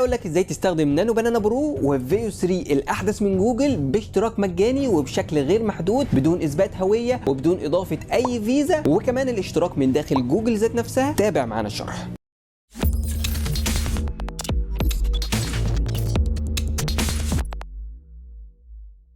اقول لك ازاي تستخدم نانو بنانا برو وفيو 3 الاحدث من جوجل باشتراك مجاني وبشكل غير محدود بدون اثبات هويه وبدون اضافه اي فيزا، وكمان الاشتراك من داخل جوجل ذات نفسها. تابع معانا الشرح.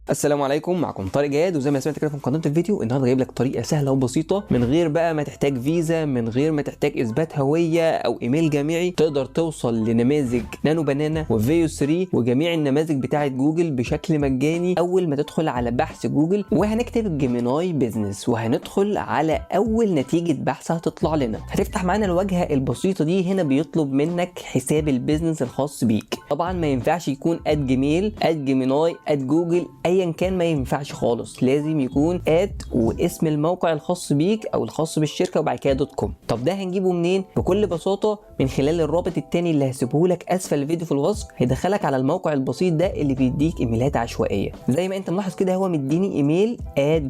السلام عليكم، معكم طارق جاد، وزي ما سمعت كده في مقدمه الفيديو النهارده جايب لك طريقه سهله وبسيطه من غير بقى ما تحتاج فيزا، من غير ما تحتاج اثبات هويه او ايميل جامعي، تقدر توصل لنماذج نانو بنانا وفيو 3 وجميع النماذج بتاعه جوجل بشكل مجاني. اول ما تدخل على بحث جوجل وهنكتب جيميناي بيزنس وهندخل على اول نتيجه بحث هتطلع لنا، هتفتح معانا الواجهه البسيطه دي. هنا بيطلب منك حساب البيزنس الخاص بيك. طبعا ما ينفعش يكون @جيميل @جيميناي @جوجل، ايا كان ما ينفعش خالص، لازم يكون واسم الموقع الخاص بيك او الخاص بالشركه وبعد كده .com. طب ده هنجيبه منين؟ بكل بساطه من خلال الرابط التاني اللي هسيبه لك اسفل الفيديو في الوصف، هيدخلك على الموقع البسيط ده اللي بيديك ايميلات عشوائيه. زي ما انت ملاحظ كده هو مديني ايميل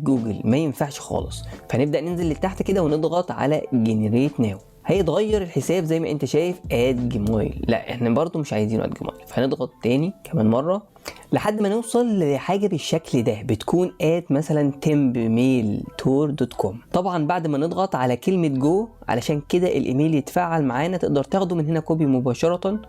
@جوجل، ما ينفعش خالص. فنبدا ننزل لتحت كده ونضغط على جنريت ناو. هيتغير الحساب زي ما انت شايف @جيميل، لا احنا برضو مش عايزينه @جيميل، فهنضغط تاني كمان مره لحد ما نوصل لحاجه بالشكل ده، بتكون مثلا tempmailtour.com. طبعا بعد ما نضغط على كلمه جو علشان كده الايميل يتفعل معانا، تقدر تاخده من هنا كوبي مباشره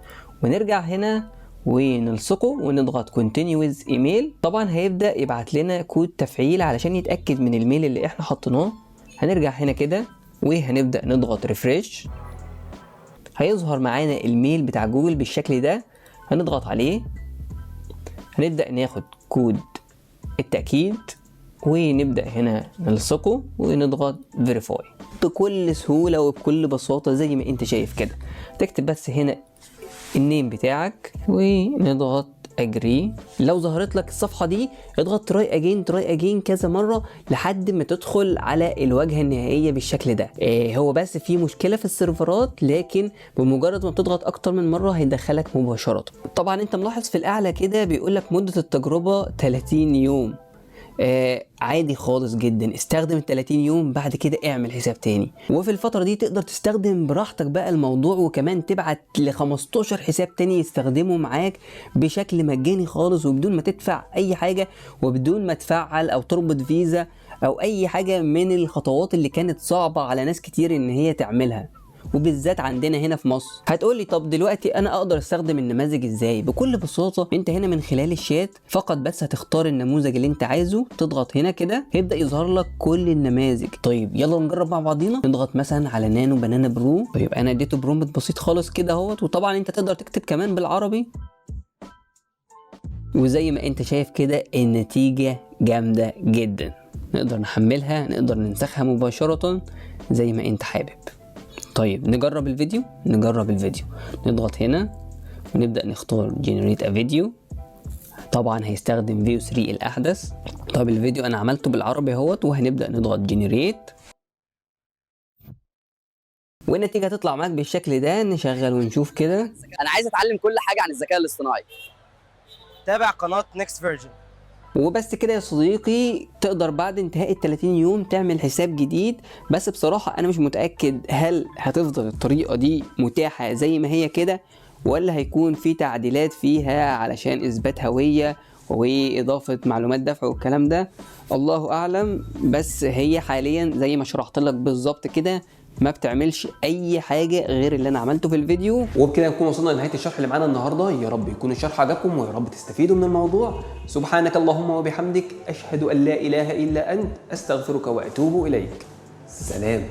ونرجع هنا ونلصقه ونضغط continue with email. طبعا هيبدا يبعت لنا كود تفعيل علشان يتاكد من الميل اللي احنا حطيناه. هنرجع هنا كده وهنبدا نضغط ريفريش، هيظهر معانا الميل بتاع جوجل بالشكل ده. هنضغط عليه، هنبدأ ناخد كود التأكيد ونبدأ هنا نلصقه ونضغط فيريفاي بكل سهولة وبكل بساطة زي ما انت شايف كده. تكتب بس هنا النيم بتاعك ونضغط اجري. لو ظهرت لك الصفحه دي اضغط تراي اجين كذا مره لحد ما تدخل على الواجهه النهائيه بالشكل ده. هو بس في مشكله في السيرفرات، لكن بمجرد ما بتضغط اكتر من مره هيدخلك مباشره. طبعا انت ملاحظ في الاعلى كده بيقول لك مده التجربه 30 يوم. عادي خالص جدا، استخدم ال 30 يوم بعد كده اعمل حساب تاني، وفي الفترة دي تقدر تستخدم براحتك بقى الموضوع، وكمان تبعت ل 15 حساب تاني يستخدموا معاك بشكل مجاني خالص وبدون ما تدفع اي حاجة وبدون ما تفعل او تربط فيزا او اي حاجة من الخطوات اللي كانت صعبة على ناس كتير ان هي تعملها، وبالذات عندنا هنا في مصر. هتقولي طب دلوقتي انا اقدر استخدم النماذج ازاي؟ بكل بساطه انت هنا من خلال الشات فقط بس هتختار النموذج اللي انت عايزه، تضغط هنا كده هيبدا يظهر لك كل النماذج. طيب يلا نجرب مع بعضينا. نضغط مثلا على نانو بنانا برو. طيب انا اديته برومبت بسيط خالص كده اهوت، وطبعا انت تقدر تكتب كمان بالعربي، وزي ما انت شايف كده النتيجه جامده جدا. نقدر نحملها، نقدر ننسخها مباشره زي ما انت حابب. طيب نجرب الفيديو. نضغط هنا ونبدأ نختار generate a video. طبعا هيستخدم فيو 3 الأحدث. طب الفيديو أنا عملته بالعربي اهوت، وهنبدأ نضغط generate والنتيجة هتطلع معاك بالشكل ده. نشغل ونشوف كده. أنا عايز أتعلم كل حاجة عن الذكاء الاصطناعي. تابع قناة Next Version. وبس كده يا صديقي، تقدر بعد انتهاء ال 30 يوم تعمل حساب جديد. بس بصراحة أنا مش متأكد هل هتفضل الطريقة دي متاحة زي ما هي كده، ولا هيكون في تعديلات فيها علشان إثبات هوية وإضافة معلومات دفع والكلام ده، الله أعلم. بس هي حاليا زي ما شرحت لك بالظبط كده، ما بتعملش اي حاجه غير اللي انا عملته في الفيديو. وبكده نكون وصلنا لنهايه الشرح اللي معانا النهارده. يا رب يكون الشرح عجبكم ويا رب تستفيدوا من الموضوع. سبحانك اللهم وبحمدك، اشهد ان لا اله الا انت، استغفرك واتوب اليك. سلام.